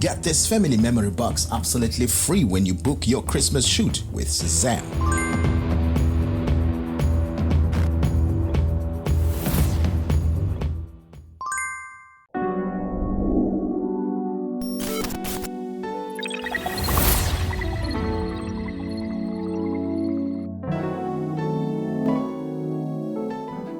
Get this family memory box absolutely free when you book your Christmas shoot with Shazam.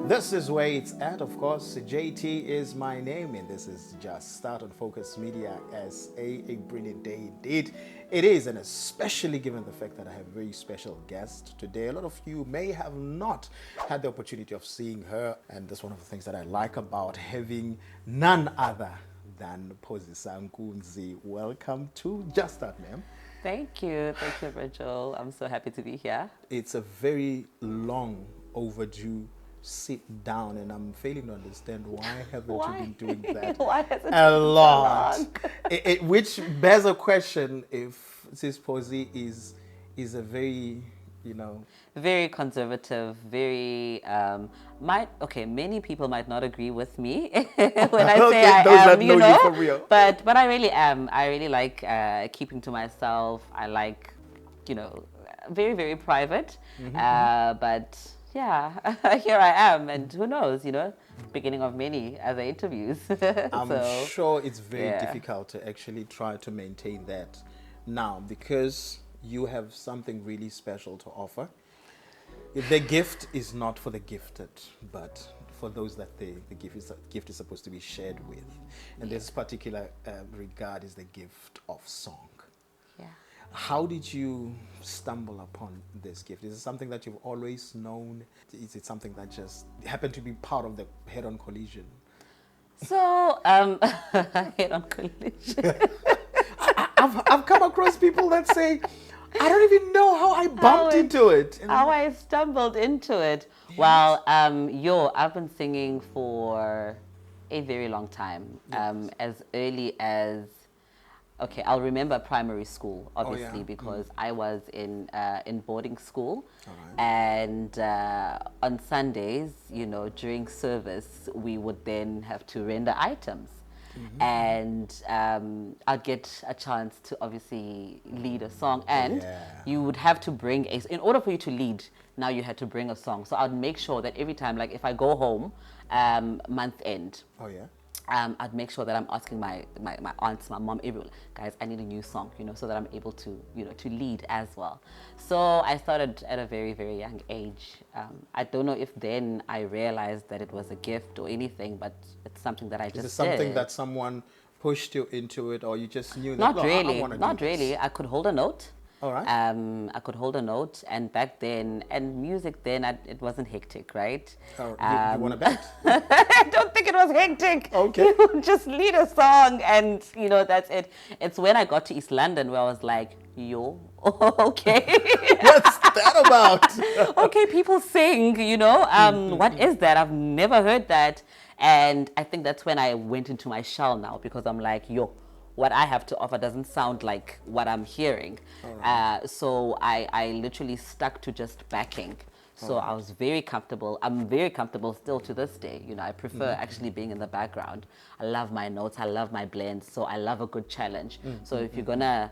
This is where it's at, of course. JayTee is my name, and this is just Start on Focus Media as a brilliant day indeed. It is, and especially given the fact that I have a very special guest today. A lot of you may have not had the opportunity of seeing her, and that's one of the things that I like about having none other than Pozisa NKUNZI. Welcome to Just Start, ma'am. Thank you, Virgil. I'm so happy to be here. It's a very long overdue sit down, and I'm failing to understand why haven't you been doing that Why has it a been lot? so long? Which bears a question if Sis Posi is a very, Very conservative, very many people might not agree with me when I say I those am, that know you for real. But I really am. I really like keeping to myself. I like, very, very private. But yeah, here I am, and who knows, beginning of many other interviews. I'm sure it's very difficult to actually try to maintain that now, because you have something really special to offer. The gift is not for the gifted, but for those that the gift is supposed to be shared with. And this particular regard is the gift of song. Yeah. How did you stumble upon this gift? Is it something that you've always known? Is it something that just happened to be part of the head-on collision? So, head-on collision. I've come across people that say, I don't even know how I bumped into it. How I stumbled into it. Yes. Well, I've been singing for a very long time. Yes. As early as, I'll remember primary school, obviously, because I was in boarding school. Right. And on Sundays, during service, we would then have to render items. And I'd get a chance to obviously lead a song, and you would have to bring in order for you to lead, now you had to bring a song. So I'd make sure that every time, like if I go home month end, I'd make sure that I'm asking my aunts, my mom, everyone, guys, I need a new song, so that I'm able to, to lead as well. So I started at a very, very young age. I don't know if then I realized that it was a gift or anything, but it's something that I just did. Is it something that someone pushed you into it, or you just knew that? Not really, not really. I could hold a note. All right. I could hold a note, and back then, and music then, it wasn't hectic, right? Oh, you want to bet? I don't think it was hectic. Okay. You would just lead a song, and that's it. It's when I got to East London where I was like, yo, okay. What's that about? Okay, people sing, what is that? I've never heard that. And I think that's when I went into my shell now, because I'm like, yo, what I have to offer doesn't sound like what I'm hearing. Right. So I literally stuck to just backing. So I was very comfortable. I'm very comfortable still to this day. I prefer actually being in the background. I love my notes. I love my blends. So I love a good challenge. So if you're gonna,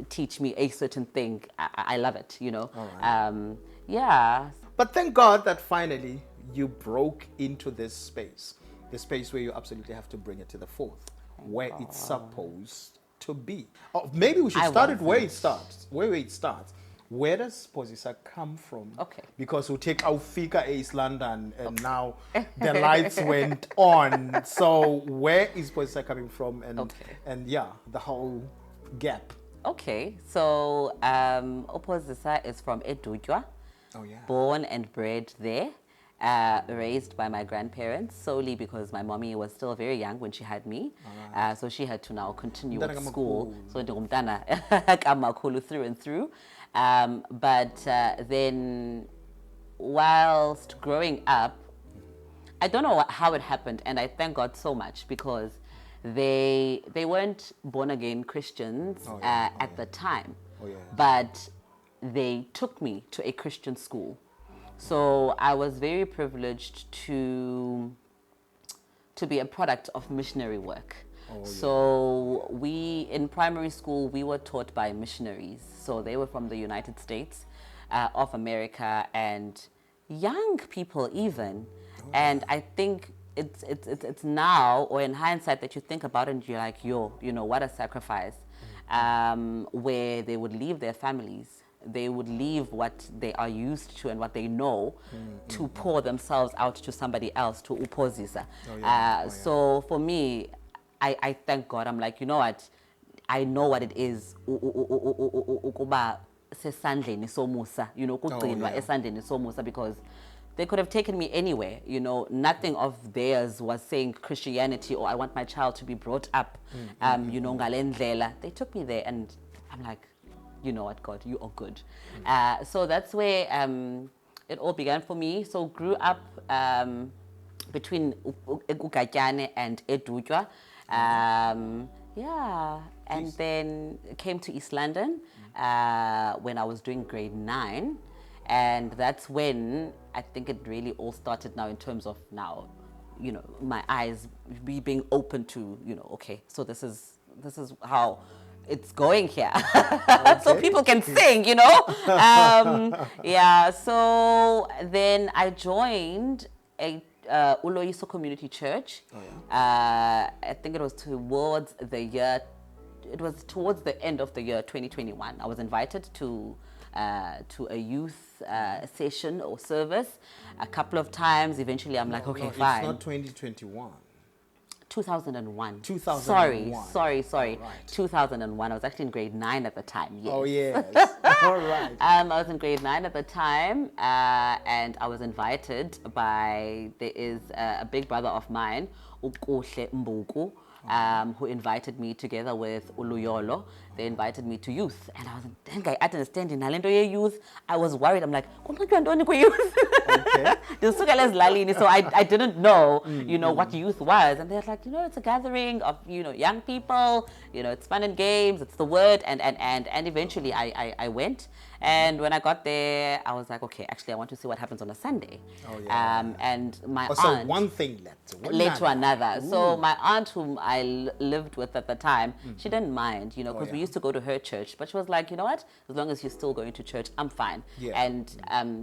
teach me a certain thing, I love it, Right. Yeah. But thank God that finally you broke into this space, the space where you absolutely have to bring it to the forth, where it's supposed to be. Oh, maybe we should start it where it starts. Where it starts. Where does Pozisa come from? Okay. Because we take our fika East London, and now the lights went on. So where is Pozisa coming from? And the whole gap. Okay. So Pozisa is from Edutywa. Oh yeah. Born and bred there. Raised by my grandparents solely because my mommy was still very young when she had me. Right. So she had to now continue with school. So ndingumntana through and through. But then whilst growing up, I don't know how it happened, and I thank God so much, because they weren't born again Christians at the time. But they took me to a Christian school. So I was very privileged to be a product of missionary work. So we, in primary school, we were taught by missionaries. So they were from the United States of America, and young people even. And I think it's now, or in hindsight, that you think about it and you're like, yo, you know, what a sacrifice. Where they would leave their families, they would leave what they are used to and what they know to pour themselves out to somebody else, to Pozisa. So for me, I thank God. I'm like, you know what? I know what it is. Ukuba sesandleni somusa, you know, kugcinwa esandleni somusa, because they could have taken me anywhere, you know. Nothing of theirs was saying Christianity or I want my child to be brought up, you know, ngalendlela. They took me there, and I'm like, you know what, God, you are good. So that's where it all began for me. So grew up between Ugatyane and Edutwa. Yeah, and then came to East London when I was doing grade 9. And that's when I think it really all started now, in terms of now, you know, my eyes being open to, you know, okay, so this is how it's going here. So people can sing, you know. Yeah, so then I joined a Uloyiso Community Church. I think it was towards the end of the year 2021. I was invited to a youth session or service a couple of times. Eventually, I'm like, okay, fine. It's not 2021. 2001. 2001. Sorry. Right. 2001. I was actually in grade 9 at the time. Yes. Oh, yes. All right. I was in grade 9 at the time, and I was invited by, there is a big brother of mine, Ukuhle Mbuku, who invited me together with Uluyolo. They invited me to youth, and I didn't understand in Nalendo youth. I was worried. I'm like, youth. So I didn't know, you know, what youth was, and they're like, you know, it's a gathering of, you know, young people. You know, it's fun and games. It's the word, and eventually I went. And when I got there, I was like, okay, actually, I want to see what happens on a Sunday. And my aunt... So one thing led to another. Ooh. So my aunt, whom I lived with at the time, she didn't mind, you know, because we used to go to her church. But she was like, you know what? As long as you're still going to church, I'm fine. And,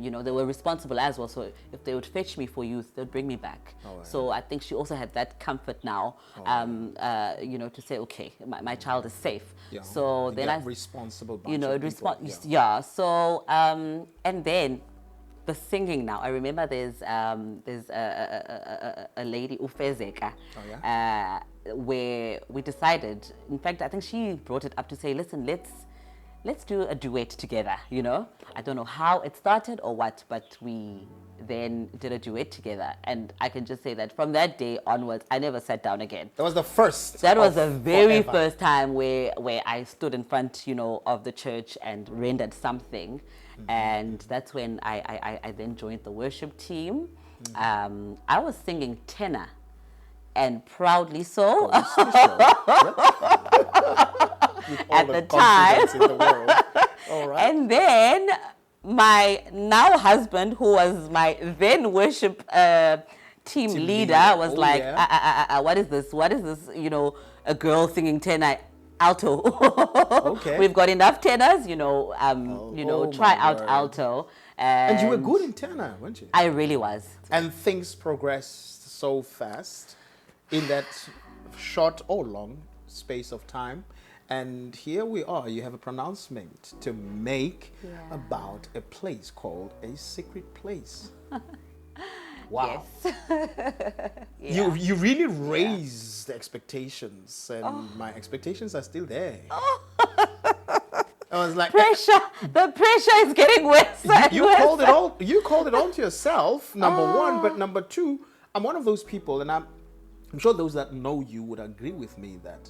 you know, they were responsible as well. So if they would fetch me for youth, they'd bring me back. So I think she also had that comfort now, you know, to say, okay, my child is safe. So then I... responsible, you know, So, and then the singing now. I remember there's a lady, Ufezeka, where we decided, in fact, I think she brought it up to say, listen, let's do a duet together, you know. I don't know how it started or what, but we then did a duet together. And I can just say that from that day onwards, I never sat down again. That was the first. That was the very first time where I stood in front, you know, of the church and rendered something. And that's when I then joined the worship team. I was singing tenor, and proudly so. At the time. In the world. All right. And then my now husband, who was my then worship team leader, was like, what is this? What is this? You know, a girl singing tenor, alto. We've got enough tenors, you know, try out alto. And you were good in tenor, weren't you? I really was. And things progressed so fast in that short or long space of time. And here we are. You have a pronouncement to make about a place called A Secret Place. Wow. Yes. You really raised the expectations, and my expectations are still there. I was like, pressure. The pressure is getting worse. You called it all. You called it all to yourself. Number one, but number two, I'm one of those people, and I'm sure those that know you would agree with me that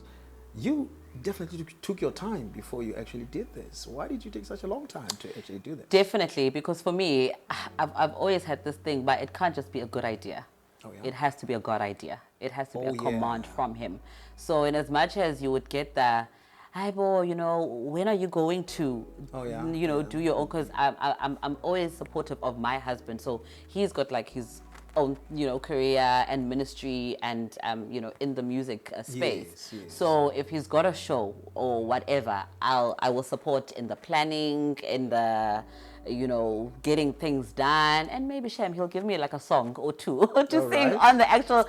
you definitely took your time before you actually did this. Why did you take such a long time to actually do this? Definitely, because for me, I've always had this thing, but it can't just be a good idea. It has to be a God idea. It has to be a command from Him. So in as much as you would get the, hi, boy, you know, when are you going to, you know, do your own? Because I'm always supportive of my husband. So he's got like his own, career and ministry and, in the music space. Yes, yes. So if he's got a show or whatever, I will support in the planning, in the, getting things done, and maybe Shem, he'll give me like a song or two to sing on the actual,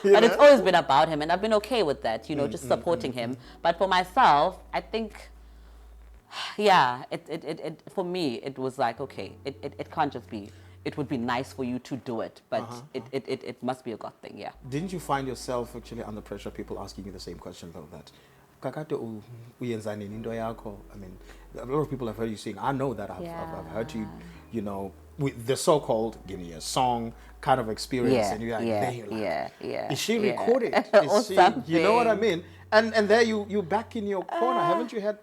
But it's always been about him, and I've been okay with that, just supporting him. But for myself, I think, yeah, it for me, it was like, okay, it can't just be, it would be nice for you to do it, but it must be a God thing, yeah. Didn't you find yourself actually under pressure, people asking you the same question though, that kakade uyenza nini into yakho? I mean, a lot of people have heard you sing. I know that I've heard you, with the so-called give me a song kind of experience, and you're like, there you're like, is she recorded? Is she, you know what I mean? And there you back in your corner. Haven't you had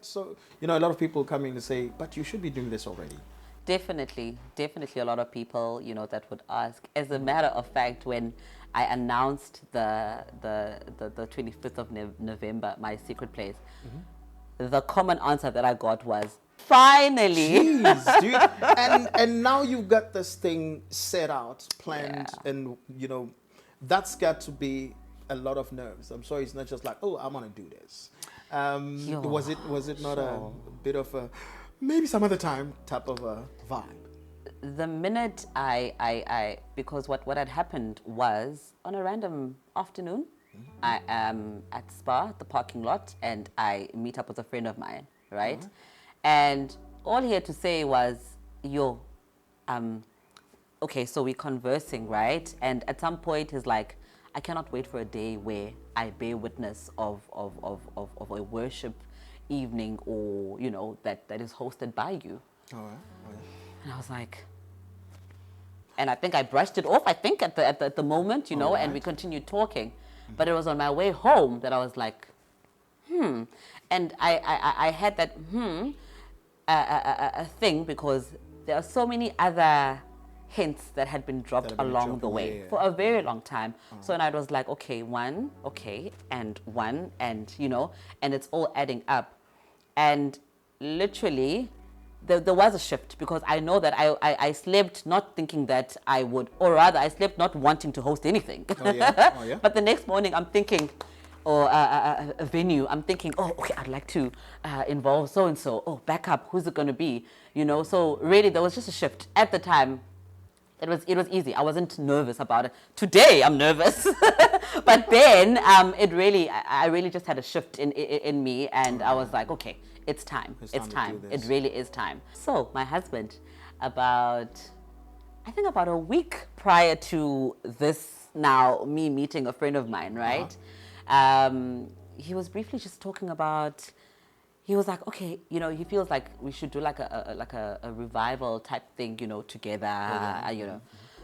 a lot of people coming to say, but you should be doing this already? Definitely a lot of people, that would ask. As a matter of fact, when I announced the 25th of November, my secret place, the common answer that I got was, finally. Jeez, dude. And now you've got this thing set out, planned, and that's got to be a lot of nerves. I'm sorry, it's not just like, oh, I'm gonna do this. Was it not a bit of a maybe some other time type of a vibe? The minute I because what had happened was, on a random afternoon, I am at Spa, the parking lot, and I meet up with a friend of mine, right? And all he had to say was, okay, so we're conversing, right? And at some point he's like, I cannot wait for a day where I bear witness of a worship evening, or that is hosted by you. All right. And I was like, and I think I brushed it off, I think at the moment, and we continued talking. But it was on my way home that I was like, and I had that a thing, because there are so many other hints that had been dropped along the way for a very long time. So, and I was like, okay, one, and it's all adding up. And literally, there was a shift, because I know that I slept not thinking that I would, or rather I slept not wanting to host anything. But the next morning I'm thinking, or a venue, I'm thinking, oh, okay, I'd like to involve so-and-so. Oh, backup, who's it going to be? So really there was just a shift. At the time, it was easy. I wasn't nervous about it. Today I'm nervous. But then I really just had a shift in me, and I was like, okay, it's time. It's time. It really is time. So my husband, about a week prior to this, now me meeting a friend of mine, right? He was briefly just talking about, he was like, okay, he feels like we should do like a revival type thing, together,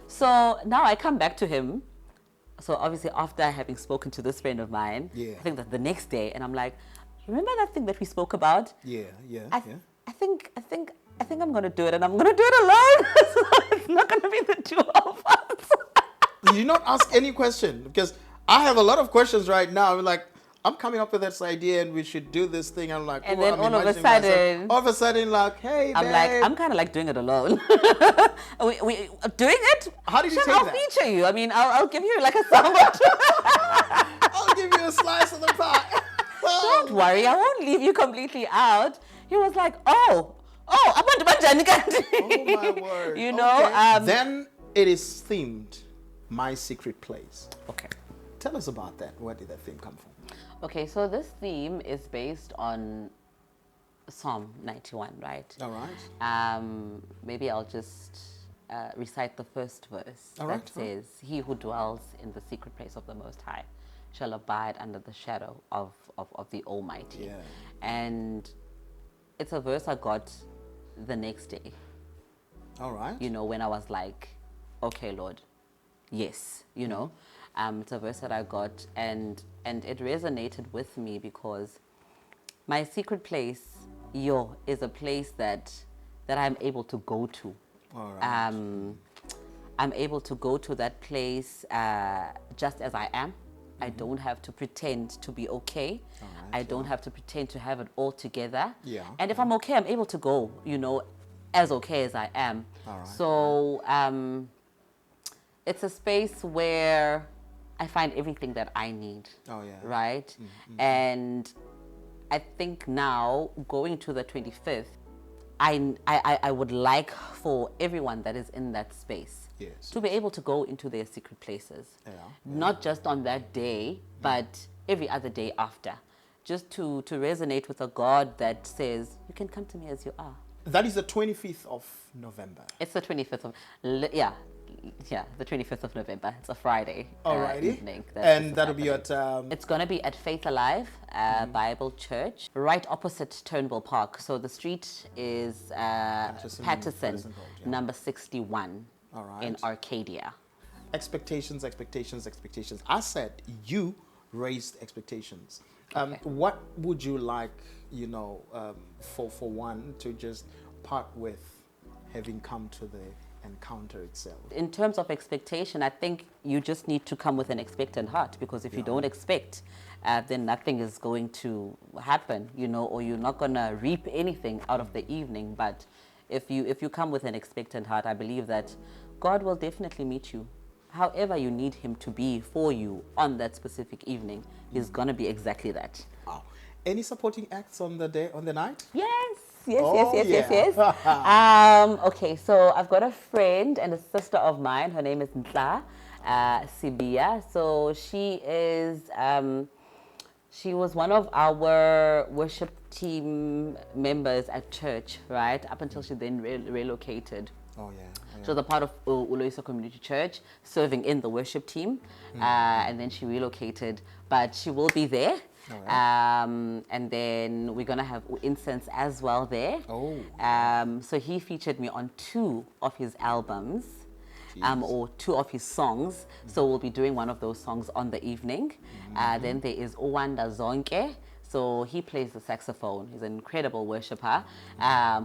So now I come back to him. So obviously after having spoken to this friend of mine, I think that the next day, and I'm like, remember that thing that we spoke about? I think I'm gonna do it, and I'm gonna do it alone. So it's not gonna be the two of us. Did you not ask any question? Because I have a lot of questions right now. I'm like, I'm coming up with this idea, and we should do this thing. I'm like, and then all of a sudden, like, hey, I'm babe. like, I'm kind of like doing it alone. we doing it? How did you take I'll that? feature you. I mean, I'll give you like a sandwich. I'll give you a slice of the pie. Don't worry, I won't leave you completely out. He was like, oh, abantu banjani kanti? Oh my word. Okay. Then it is themed, My Secret Place. Okay. Tell us about that. Where did that theme come from? Okay, so this theme is based on Psalm 91, right? All right. Maybe I'll just recite the first verse that says, he who dwells in the secret place of the Most High shall abide under the shadow of the Almighty. Yeah. And it's a verse I got the next day. All right. When I was like, okay, Lord, yes, it's a verse that I got, and it resonated with me, because my secret place, is a place that I'm able to go to. All right. I'm able to go to that place just as I am. I don't have to pretend to be okay. Right, I don't have to pretend to have it all together. Yeah. And if I'm okay, I'm able to go, as okay as I am. All right. So it's a space where I find everything that I need. Oh, yeah. Right? And I think now, going to the 25th, I would like for everyone that is in that space to be able to go into their secret places. Not just on that day, but every other day after. Just to resonate with a God that says, you can come to me as you are. That is the 25th of November. It's the 25th of, the 25th of November. It's a Friday evening. And that'll be at... It's going to be at Faith Alive Bible Church, right opposite Turnbull Park. So the street is Patterson, number 61 in Arcadia. Expectations. I said you raised expectations. What would you like, for one to just part with having come to the encounter itself? In terms of expectation, I think you just need to come with an expectant heart, because if you don't expect, then nothing is going to happen, or you're not going to reap anything out of the evening. But if you come with an expectant heart, I believe that God will definitely meet you. However you need him to be for you on that specific evening, he's going to be exactly that. Wow. Any supporting acts on the night? Yes. Okay, so I've got a friend and a sister of mine. Her name is Ntla Sibia. So she was one of our worship team members at church, right? Up until she then relocated. Oh, yeah. She was a part of Uloisa Community Church, serving in the worship team, and then she relocated. But she will be there. And then we're going to have incense as well there. So he featured me on 2 of his albums, or 2 of his songs. So we'll be doing one of those songs on the evening. Then there is Owanda Zonke. So he plays the saxophone. He's an incredible worshiper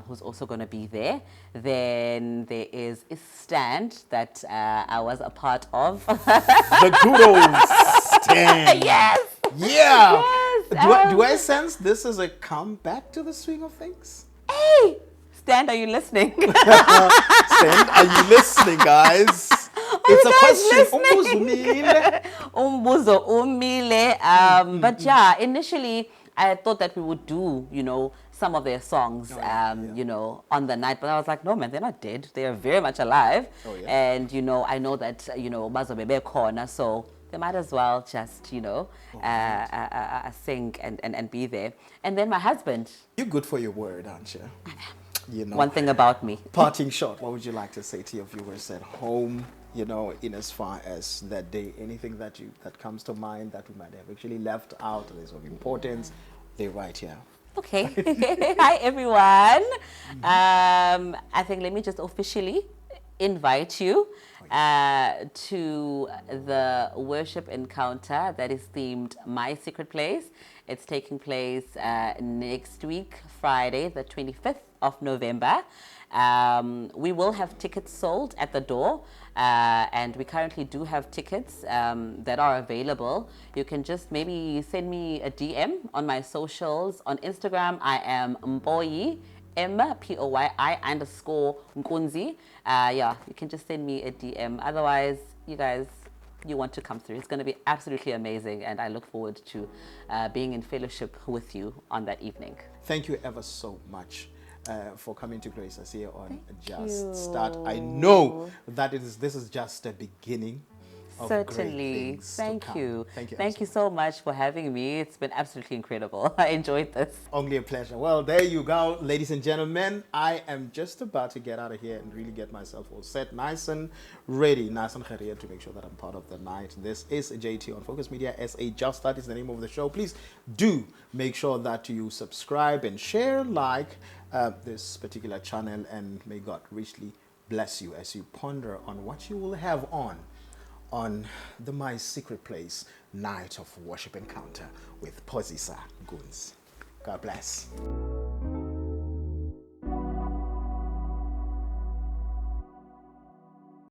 who's also going to be there. Then there is a stand that I was a part of. The good old stand. Yes. Yeah. Yes. Do I sense this is a comeback to the swing of things? Hey, Stand, are you listening? Stand, are you listening, guys? It's a question. Umbuzo umile. But yeah, initially I thought that we would do, some of their songs, on the night. But I was like, no, man, they're not dead. They are very much alive. And, I know that, Bazobebe corner, so they might as well just, sing and be there. And then my husband. You're good for your word, aren't you? One thing about me. Parting shot, what would you like to say to your viewers at home, in as far as that day? Anything that comes to mind that we might have actually left out that is of importance? They're right here. Okay. Hi, everyone. I think let me just officially invite you to the worship encounter that is themed My Secret Place. It's taking place next week, Friday, the 25th of November. We will have tickets sold at the door, and we currently do have tickets that are available. You can just maybe send me a DM on my socials. On Instagram, I am Mpoyi, MPOYI_NKUNZI. You can just send me a DM. Otherwise, you want to come through. It's going to be absolutely amazing, and I look forward to being in fellowship with you on that evening. Thank you ever so much for coming to grace us here on Just Start. I know that this is just a beginning. Certainly. Thank you. Thank you so much for having me. It's been absolutely incredible. I enjoyed this. Only a pleasure. Well, there you go, ladies and gentlemen. I am just about to get out of here and really get myself all set, nice and ready, nice and ready to make sure that I'm part of the night. This is JayTee on Focus Media SA. Just Start is the name of the show. Please do make sure that you subscribe and share, like this particular channel, and may God richly bless you as you ponder on what you will have on the My Secret Place Night of Worship Encounter with Pozisa Goons. God bless.